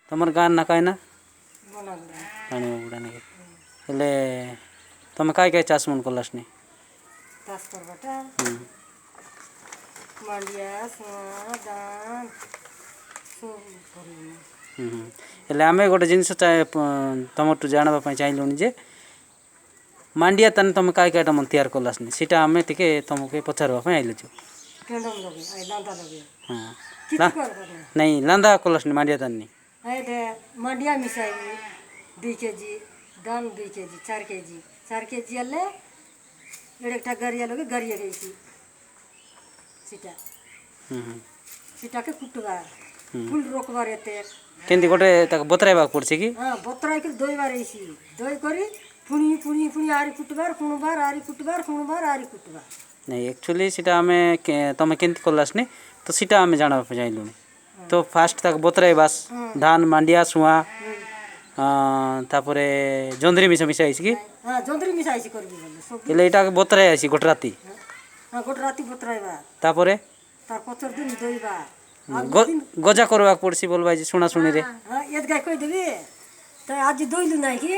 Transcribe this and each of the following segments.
ତମର ଗାଁ ନା କାଇନା ବନାଗୁଡ଼ା ପାଣି ଗୁଡ଼ା ନାକି ହେଲେ ତମେ କାଇ କାଇ ଚାଷ ମନ କଲାସନି ଚାଷ କରବାଟା ମାଣ୍ଡିଆ ସୁଆ ଧାନ ସବୁ କରିବୁ ହେଲେ ଆମେ ଗୋଟେ ଜିନିଷ ତମଠୁ ଜାଣିବା ପାଇଁ ଚାହିଁଲୁଣି ଯେ ମାଣ୍ଡିଆ ତାନେ ତମେ କାଇ କାଇଟା ମନ ତିଆରି କଲାସନି ସେଇଟା ଆମେ ଟିକେ ତମକୁ ପଚାରିବା ପାଇଁ ଆଇଲୁଛୁ କେଣ୍ଡମ ଲଗେ ଲାନ୍ଦା ଲଗେ ହଁ କିଛି କରବା ନାଇଁ ଲାନ୍ଦା କଲାସନି ମାଣ୍ଡିଆ ତାନି ଏଇଟା ମାଣ୍ଡିଆ ମିଶାଇବୁ 2 କେଜି ଧାନ 2 କେଜି 4 କେଜି ହେଲେ ଏଡ଼େଟା ଗାରିଆ ଲगे ଗାରିଆ ହେଇଛି ସେଟା ସେଟାକେ କୁଟବା ଫୁଲ ରଖବାର ଏତେ କେମିତି ଗୋଟେ ତାକୁ ବତରାଇବାକୁ ପଡ଼ୁଛି କି ହଁ ବତରାଇକି ଦଇବାର ହେଇଛି ଦଇ କରି ପୁଣି ଆରି କୁଟବାର ପୁଣବାର ଆରି କୁଟବାର ପୁଣବାର ଆରି କୁଟବାର ନାଇଁ ଆକ୍ଚୁଆଲି ସେଇଟା ଆମେ ତମେ କେମିତି କଲାସନି ତ ସେଇଟା ଆମେ ଜାଣିବା ପାଇଁ ଚାହିଁଲୁଣି ତ ଫାଷ୍ଟ ତାକୁ ବତରାଇବାସ ଧାନ ମାଣ୍ଡିଆ ସୁଆ ତାପରେ ଜନ୍ଦିରି ମିଶା ମିଶା ହେଇଛି କି ହଁ ଜନ୍ଦିରି ମିଶା ହେଇଛି କରିବି ହେଲେ ଏଇଟା ବତରାଇ ଆସି ଗୋଟେ ରାତି ଗୋଟେ ରାତି ବତରାଇବା ତାପରେ ତାର ପଛର ଦିନ ଦଇବା ଗଜା କରିବାକୁ ପଡ଼ସି ବୋଲବା ଯେ ଶୁଣା ଶୁଣିରେ ଏଦ ଗାଈ କହିଦେବି ତ ଆଜି ଦଇଲୁ ନାଇଁ କି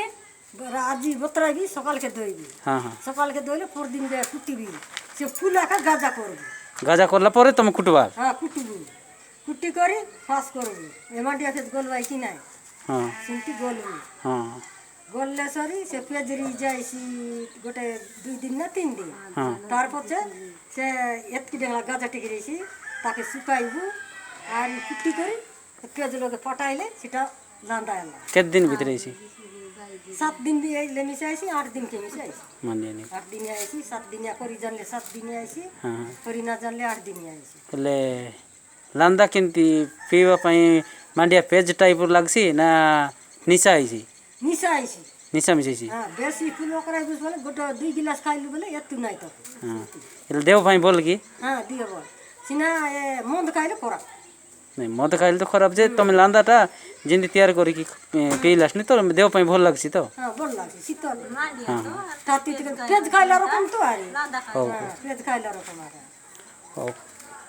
ଆଜି ବତରାଇବି ସକାଳକେ ଦଇବି ହଁ ହଁ ସକାଳକେ ଦଇଲେ ପରଦିନ গে କୁଟିବି ସେ ফুল একা গাজা করবি গাজা করলা পরে তুমি কুটবা হ্যাঁ কুটবি কুটি করে ফাঁস করবি এমাটিয়া খেত গলবাই কি নাই হ্যাঁ সেমতি গলবি হ্যাঁ গললে সরি সে পেজরি যাইছি গোটে 2 দিন না 3 দিন তার পরে সে এতকি ডেঙ্গা গাজা টিকে রইছি তাকে শুকাইবু আর কুটি করে পেজ লগে ফটাইলে সেটা লান্দা এলা কেত দিন ভিতরে আইছি 7 दिन भी ले मिसाइसी 8 दिन के मिसाइसी मानिया नहीं 8 दिन आइसी 7 दिन या करी जानले 7 दिन आइसी करी ना जानले 8 दिन आइसी ले लांदा केमती पीवा पई मांडिया पेज टाइप लागसी ना निशा आइसी निशा मिसाइसी हां बेसी फुल ओकरा बुझ बोले गोटे 2 गिलास खाइलु बोले एतु नाइ तो हां एले देव पई बोल की हां दियो बोल सिना ए मंद खाइले खरा नहीं मद खाइले तो खराब जे तुम लांदाटा जिंदी तैयार करी की पीलास नहीं तो देव पई भल लागसी तो हां भल लागसी शीतल मांडिया तो ताती पेज खाइला रकम तो आरी हो पेज खाइला रकम आरी हो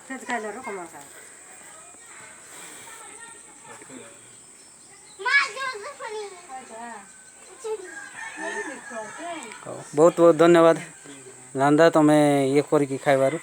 पेज खाइला रकम आरी बहुत बहुत धन्यवाद लांदा तुम्हें ये करके खाइबारू।